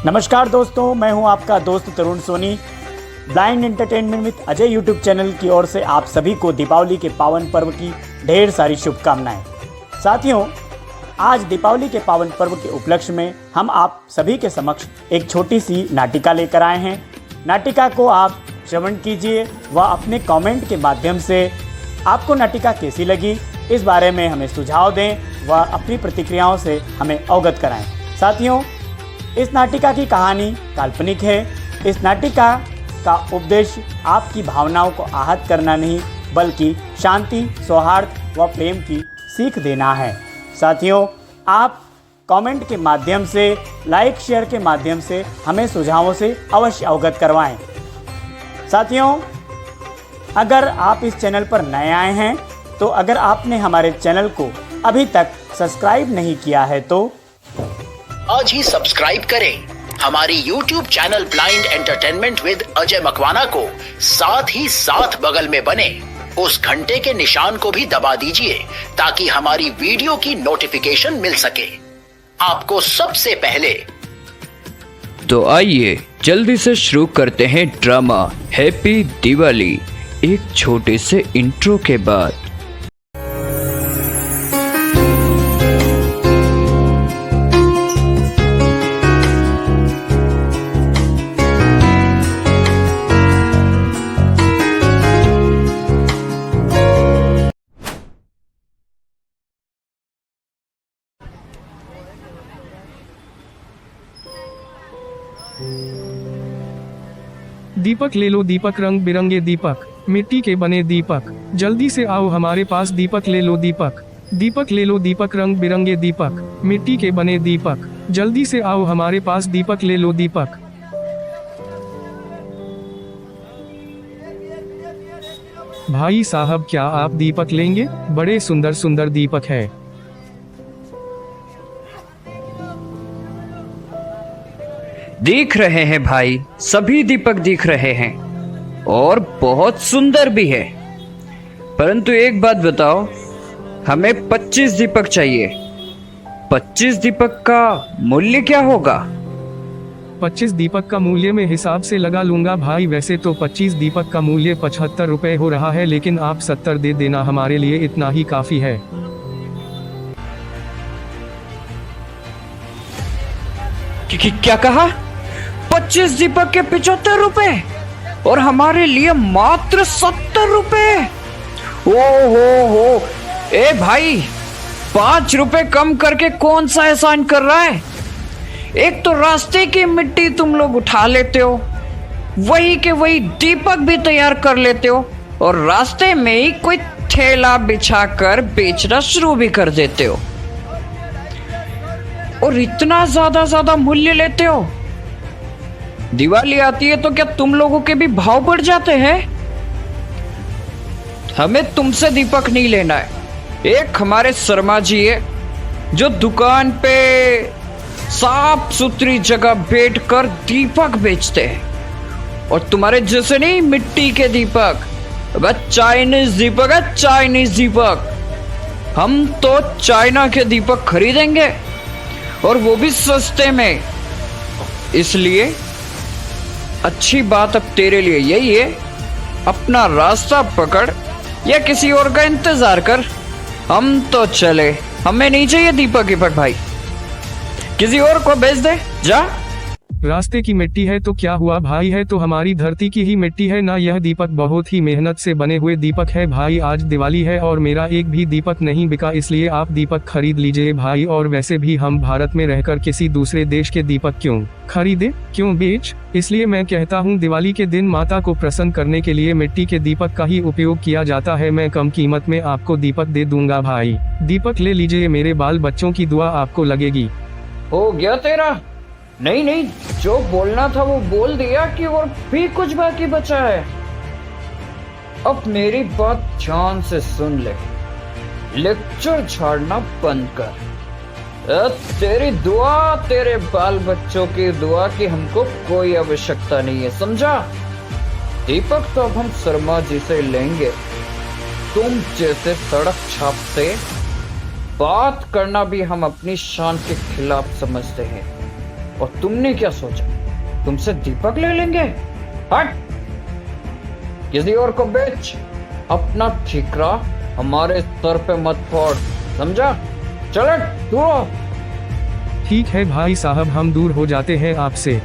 नमस्कार दोस्तों, मैं हूं आपका दोस्त Tarun Soni. Blind entertainment with Ajay YouTube channel की ओर से आप सभी को दीपावली के पावन पर्व की ढेर सारी शुभकामनाएं। साथियों, आज दीपावली के पावन पर्व के उपलक्ष्य में हम आप सभी के समक्ष एक छोटी सी नाटिका लेकर आए हैं। नाटिका को आप श्रवण कीजिए व अपने कमेंट के माध्यम से आपको नाटिका कैसी लगी इस बारे में हमें सुझाव दें व अपनी प्रतिक्रियाओं से हमें अवगत कराएं। साथियों, इस नाटिका की कहानी काल्पनिक है। इस नाटिका का उद्देश्य आपकी भावनाओं को आहत करना नहीं, बल्कि शांति, सौहार्द व प्रेम की सीख देना है। साथियों, आप कमेंट के माध्यम से, लाइक शेयर के माध्यम से हमें सुझावों से अवश्य अवगत करवाएं। साथियों, अगर आप इस चैनल पर नए आए हैं तो अगर आपने हमारे चैनल को अभी तक सब्सक्राइब नहीं किया है तो आज ही सब्सक्राइब करें हमारी YouTube channel blind entertainment with Ajay Makwana को। साथ ही साथ बगल में बने उस घंटे के निशान को भी दबा दीजिए ताकि हमारी वीडियो की नोटिफिकेशन मिल सके आपको सबसे पहले। तो आइए जल्दी से शुरू करते हैं ड्रामा हैप्पी दिवाली एक छोटे से इंट्रो के बाद। दीपक ले लो दीपक, रंग बिरंगे दीपक, मिट्टी के बने दीपक, जल्दी से आओ हमारे पास दीपक ले लो दीपक। दीपक ले लो दीपक, रंग बिरंगे दीपक, मिट्टी के बने दीपक, जल्दी से आओ हमारे पास दीपक ले लो दीपक। भाई साहब, क्या आप दीपक लेंगे? बड़े सुंदर सुंदर दीपक है। दिख रहे हैं भाई, सभी दीपक दिख रहे हैं और बहुत सुंदर भी है। परंतु एक बात बताओ, हमें 25 दीपक चाहिए। 25 दीपक का मूल्य क्या होगा? 25 दीपक का मूल्य में हिसाब से लगा लूंगा भाई। वैसे तो 25 दीपक का मूल्य 75 रुपए हो रहा है, लेकिन आप 70 दे देना, हमारे लिए इतना ही काफी है। क्या कहा? 25 दीपक के 75 रुपए और हमारे लिए मात्र 70 रुपए। हो ए भाई, 5 रुपए कम करके कौन सा एहसान कर रहा है? एक तो रास्ते की मिट्टी तुम लोग उठा लेते हो, वही के वही दीपक भी तैयार कर लेते हो और रास्ते में ही कोई ठेला बिछाकर बेचना शुरू भी कर देते हो और इतना ज्यादा मूल्य लेते हो। दिवाली आती है तो क्या तुम लोगों के भी भाव बढ़ जाते हैं? हमें तुमसे दीपक नहीं लेना है। एक हमारे शर्मा जी है जो दुकान पे साफ सुथरी जगह बैठकर दीपक बेचते हैं और तुम्हारे जैसे नहीं मिट्टी के दीपक, चाइनीज दीपक है, चाइनीज दीपक। हम तो चाइना के दीपक खरीदेंगे और वो भी सस्ते में। इसलिए अच्छी बात अब तेरे लिए यही है, अपना रास्ता पकड़ या किसी और का इंतजार कर। हम तो चले, हमें नहीं चाहिए दीपक भाई, किसी और को भेज दे जा। रास्ते की मिट्टी है तो क्या हुआ भाई, है तो हमारी धरती की ही मिट्टी है ना। यह दीपक बहुत ही मेहनत से बने हुए दीपक है भाई। आज दिवाली है और मेरा एक भी दीपक नहीं बिका, इसलिए आप दीपक खरीद लीजिए भाई। और वैसे भी हम भारत में रहकर किसी दूसरे देश के दीपक क्यों खरीदे, क्यों बेच? इसलिए मैं कहता हूँ दिवाली के दिन माता को प्रसन्न करने के लिए मिट्टी के दीपक का ही उपयोग किया जाता है। मैं कम कीमत में आपको दीपक दे दूंगा भाई। दीपक ले लीजिए, मेरे बाल बच्चों की दुआ आपको लगेगी। हो गया तेरा? नहीं, जो बोलना था वो बोल दिया कि और भी कुछ बाकी बचा है। अब मेरी बात ध्यान से सुन ले, लेक्चर झाड़ना बंद कर। तेरी दुआ, तेरे बाल बच्चों की दुआ की हमको कोई आवश्यकता नहीं है, समझा? दीपक तो अब हम शर्मा जी से लेंगे। तुम जैसे सड़क छाप से बात करना भी हम अपनी शान के खिलाफ समझते हैं। और तुमने क्या सोचा तुमसे दीपक ले लेंगे? हट, किसी और को बेच, अपना ठिकरा हमारे सर पे मत फोड़, समझा? चल दूर हो। ठीक है भाई साहब, हम दूर हो जाते हैं आपसे।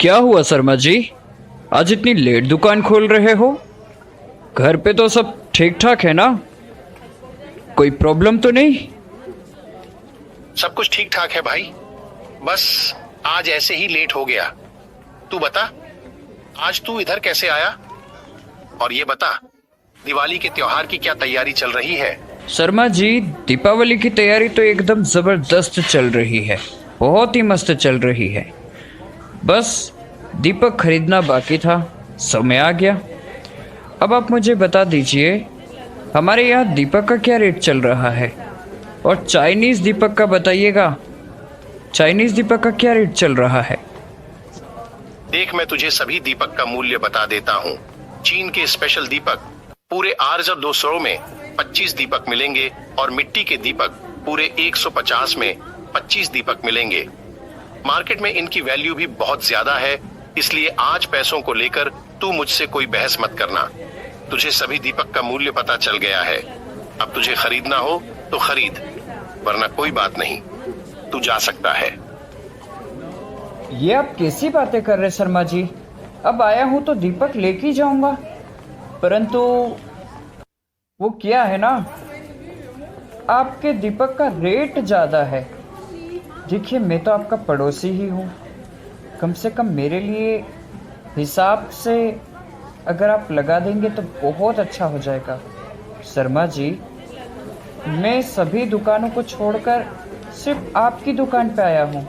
क्या हुआ शर्मा जी, आज इतनी लेट दुकान खोल रहे हो? घर पे तो सब ठीक ठाक है ना? कोई प्रॉब्लम तो नहीं? सब कुछ ठीक ठाक है भाई, बस आज ऐसे ही लेट हो गया। तू बता, आज तू इधर कैसे आया? और ये बता, दिवाली के त्योहार की क्या तैयारी चल रही है? शर्मा जी, दीपावली की तैयारी तो एकदम जबरदस्त चल रही है, बहुत ही मस्त चल रही है। बस दीपक खरीदना बाकी था, समय आ गया। अब आप मुझे बता दीजिए, हमारे यहाँ दीपक का क्या रेट चल रहा है? और चाइनीज़ दीपक का बताइएगा, चाइनीज़ दीपक का क्या रेट चल रहा है? देख, मैं तुझे सभी दीपक का मूल्य बता देता हूँ। चीन के स्पेशल दीपक पूरे आर्जर 200 में 25 दीपक मिलेंगे और मिट्टी के दीपक पूरे 150 में 25 दीपक मिलेंगे। मार्केट में इनकी वैल्यू भी बहुत ज्यादा है, इसलिए आज पैसों को लेकर तू मुझसे कोई बहस मत करना। तुझे सभी दीपक का मूल्य पता चल गया है। अब तुझे खरीदना हो तो खरीद, वरना कोई बात नहीं, तू जा सकता है। ये आप कैसी बातें कर रहे शर्मा जी? अब आया हूँ तो दीपक लेके ही जाऊंगा, परंतु वो क्या है ना, आपके दीपक का रेट ज्यादा है। देखिए, मैं तो आपका पड़ोसी ही हूँ, कम से कम मेरे लिए हिसाब से अगर आप लगा देंगे तो बहुत अच्छा हो जाएगा। शर्मा जी, मैं सभी दुकानों को छोड़कर सिर्फ आपकी दुकान पे आया हूँ,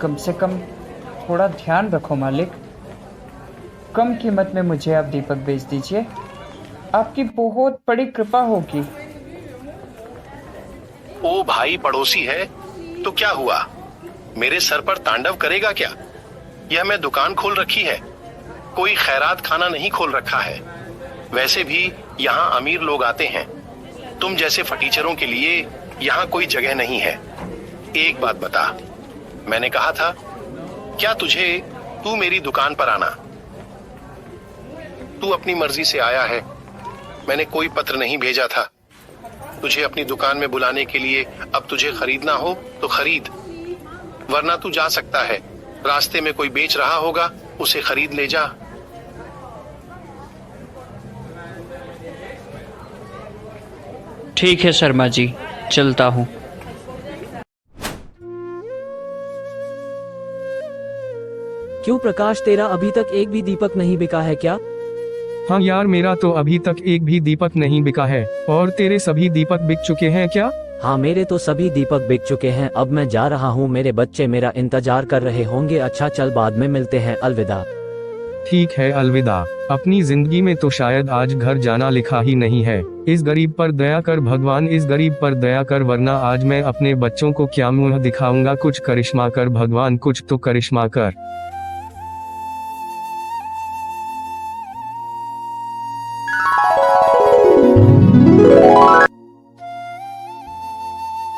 कम से कम थोड़ा ध्यान रखो मालिक। कम कीमत में मुझे आप दीपक बेच दीजिए, आपकी बहुत बड़ी कृपा होगी। ओ भाई, पड़ोसी है तो क्या हुआ, मेरे सर पर तांडव करेगा क्या? यह मैं दुकान खोल रखी है, कोई खैरात खाना नहीं खोल रखा है। वैसे भी यहाँ अमीर लोग आते हैं, तुम जैसे फटीचरों के लिए यहाँ कोई जगह नहीं है। एक बात बता, मैंने कहा था क्या तुझे, तू मेरी दुकान पर आना। तू अपनी मर्जी से आया है, मैंने कोई पत्र नहीं भेजा था तुझे अपनी दुकान में बुलाने के लिए। अब तुझे खरीदना हो तो खरीद, वरना तू जा सकता है। रास्ते में कोई बेच रहा होगा, उसे खरीद ले जा। ठीक है शर्मा जी, चलता हूँ। क्यों प्रकाश, तेरा अभी तक एक भी दीपक नहीं बिका है क्या? हाँ यार, मेरा तो अभी तक एक भी दीपक नहीं बिका है। और तेरे सभी दीपक बिक चुके हैं क्या? हाँ, मेरे तो सभी दीपक बिक चुके हैं। अब मैं जा रहा हूँ, मेरे बच्चे मेरा इंतजार कर रहे होंगे। अच्छा चल, बाद में मिलते हैं, अलविदा। ठीक है, अलविदा। अपनी जिंदगी में तो शायद आज घर जाना लिखा ही नहीं है। इस गरीब पर दया कर भगवान, इस गरीब पर दया कर, वरना आज मैं अपने बच्चों को क्या मुंह दिखाऊंगा। कुछ करिश्मा कर भगवान, कुछ तो करिश्मा कर।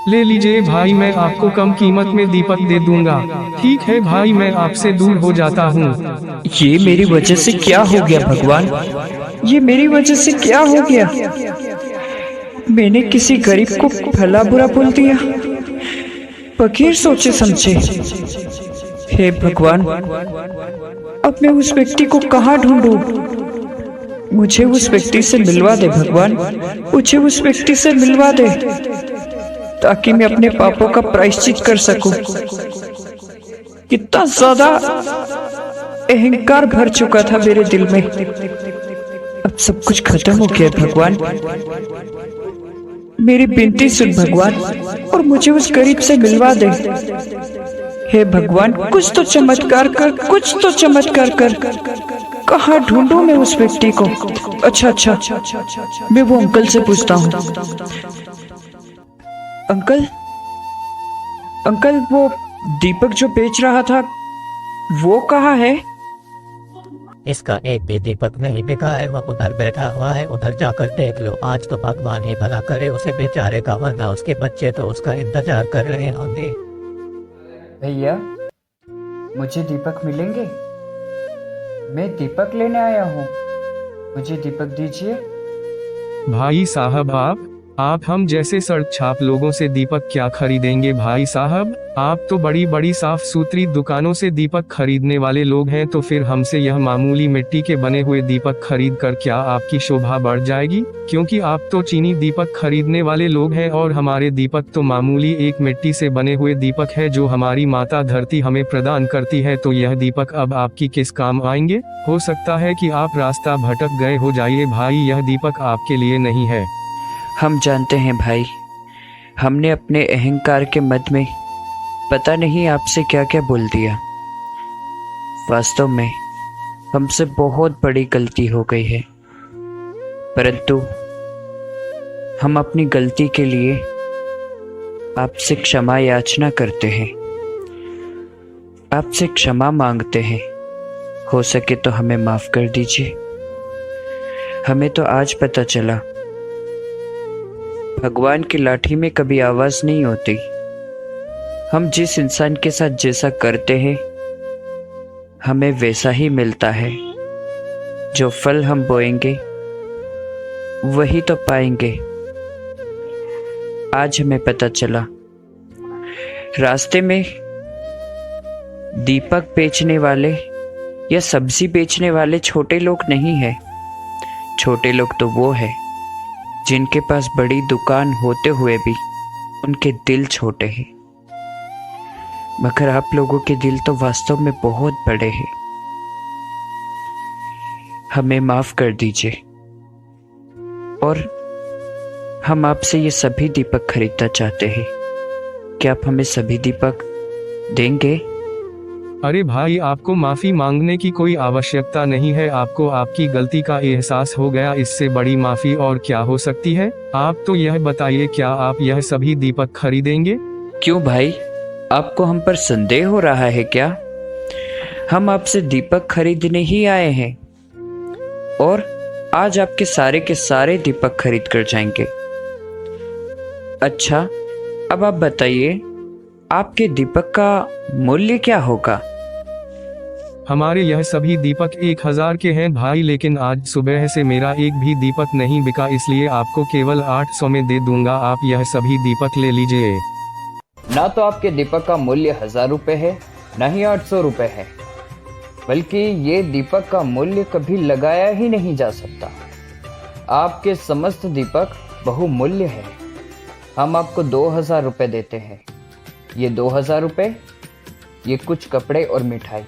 ले लीजिए भाई, मैं आपको कम कीमत में दीपक दे दूंगा। ठीक है भाई, मैं आपसे दूर हो जाता हूँ। ये मेरी वजह से क्या हो गया भगवान? ये मेरी वजह से क्या हो गया? मैंने किसी गरीब को भला बुरा बोल दिया, बगैर सोचे समझे। हे भगवान, अब मैं उस व्यक्ति को कहाँ ढूंढूं? मुझे उस व्यक्ति से मिलवा दे भगवान, मुझे उस व्यक्ति से मिलवा दे, ताकि मैं अपने पापों का प्रायश्चित कर सकूं। कितना ज्यादा अहंकार भर चुका था मेरे दिल में, अब सब कुछ खत्म हो गया भगवान। मेरी विनती सुन भगवान, और मुझे उस गरीब से मिलवा दे। हे भगवान, कुछ तो चमत्कार कर, कुछ तो चमत्कार कर। कहाँ ढूंढूं मैं उस व्यक्ति को? अच्छा, मैं वो अंकल से पूछता हूँ। अंकल, वो दीपक जो बेच रहा था वो कहाँ है? इसका एक भी दीपक नहीं बिका है, वो उधर बैठा हुआ है, उधर जाकर देख लो। आज तो भगवान ही भला करे उसे बेचारे का, वरना उसके बच्चे तो उसका इंतजार कर रहे होंगे। भैया मुझे दीपक मिलेंगे? मैं दीपक लेने आया हूँ, मुझे दीपक दीजिए। भाई साहब आप हम जैसे सड़क छाप लोगों से दीपक क्या खरीदेंगे भाई साहब? आप तो बड़ी बड़ी साफ सुथरी दुकानों से दीपक खरीदने वाले लोग हैं, तो फिर हमसे यह मामूली मिट्टी के बने हुए दीपक खरीद कर क्या आपकी शोभा बढ़ जाएगी? क्योंकि आप तो चीनी दीपक खरीदने वाले लोग हैं और हमारे दीपक तो मामूली एक मिट्टी से बने हुए दीपक है जो हमारी माता धरती हमें प्रदान करती है। तो यह दीपक अब आपकी किस काम आएंगे? हो सकता है कि आप रास्ता भटक गए हो जाइए भाई, यह दीपक आपके लिए नहीं है। हम जानते हैं भाई, हमने अपने अहंकार के मद में पता नहीं आपसे क्या क्या बोल दिया। वास्तव में हमसे बहुत बड़ी गलती हो गई है, परंतु हम अपनी गलती के लिए आपसे क्षमा याचना करते हैं, आपसे क्षमा मांगते हैं। हो सके तो हमें माफ कर दीजिए। हमें तो आज पता चला भगवान की लाठी में कभी आवाज नहीं होती। हम जिस इंसान के साथ जैसा करते हैं हमें वैसा ही मिलता है। जो फल हम बोएंगे वही तो पाएंगे। आज हमें पता चला रास्ते में दीपक बेचने वाले या सब्जी बेचने वाले छोटे लोग नहीं हैं। छोटे लोग तो वो है जिनके पास बड़ी दुकान होते हुए भी उनके दिल छोटे हैं। मगर आप लोगों के दिल तो वास्तव में बहुत बड़े हैं। हमें माफ कर दीजिए और हम आपसे ये सभी दीपक खरीदना चाहते हैं। क्या आप हमें सभी दीपक देंगे? अरे भाई, आपको माफी मांगने की कोई आवश्यकता नहीं है। आपको आपकी गलती का एहसास हो गया, इससे बड़ी माफी और क्या हो सकती है? आप तो यह बताइए, क्या आप यह सभी दीपक खरीदेंगे? क्यों भाई, आपको हम पर संदेह हो रहा है क्या? हम आपसे दीपक खरीदने ही आए हैं और आज आपके सारे दीपक खरीद कर जाएंगे। अच्छा, अब आप बताइए आपके दीपक का मूल्य क्या होगा? हमारे यह सभी दीपक 1000 के हैं भाई, लेकिन आज सुबह से मेरा एक भी दीपक नहीं बिका, इसलिए आपको केवल 800 में दे दूंगा। आप यह सभी दीपक ले लीजिए। ना तो आपके दीपक का मूल्य 1000 रुपये है, ना ही 800 रुपये है, बल्कि ये दीपक का मूल्य कभी लगाया ही नहीं जा सकता। आपके समस्त दीपक बहुमूल्य है। हम आपको 2000 रुपये देते हैं। ये 2000 रुपये, ये कुछ कपड़े और मिठाई।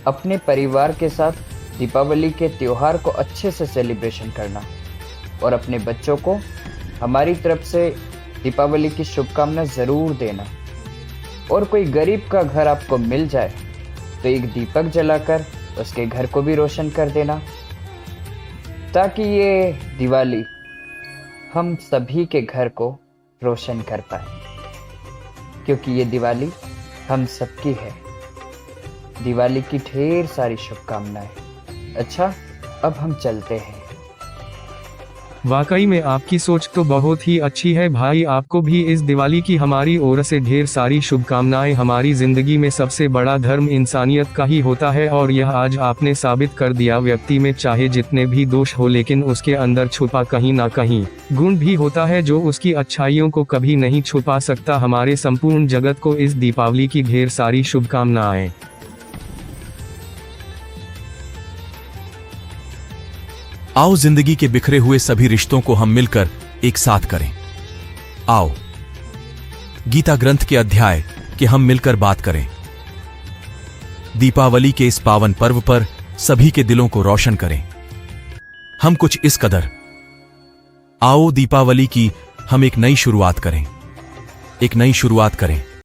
अपने परिवार के साथ दीपावली के त्योहार को अच्छे से सेलिब्रेशन करना और अपने बच्चों को हमारी तरफ से दीपावली की शुभकामना ज़रूर देना। और कोई गरीब का घर आपको मिल जाए तो एक दीपक जलाकर उसके घर को भी रोशन कर देना, ताकि ये दिवाली हम सभी के घर को रोशन कर पाए, क्योंकि ये दिवाली हम सबकी है। दिवाली की ढेर सारी शुभकामनाएं। अच्छा, अब हम चलते हैं। वाकई में आपकी सोच तो बहुत ही अच्छी है भाई। आपको भी इस दिवाली की हमारी ओर से ढेर सारी शुभकामनाएं। हमारी जिंदगी में सबसे बड़ा धर्म इंसानियत का ही होता है और यह आज आपने साबित कर दिया। व्यक्ति में चाहे जितने भी दोष हो, लेकिन उसके अंदर छुपा कहीं ना कहीं गुण भी होता है जो उसकी अच्छाइयों को कभी नहीं छुपा सकता। हमारे संपूर्ण जगत को इस दीपावली की ढेर सारी शुभकामनाएं। आओ जिंदगी के बिखरे हुए सभी रिश्तों को हम मिलकर एक साथ करें। आओ गीता ग्रंथ के अध्याय कि हम मिलकर बात करें। दीपावली के इस पावन पर्व पर सभी के दिलों को रोशन करें। हम कुछ इस कदर। आओ दीपावली की हम एक नई शुरुआत करें, एक नई शुरुआत करें।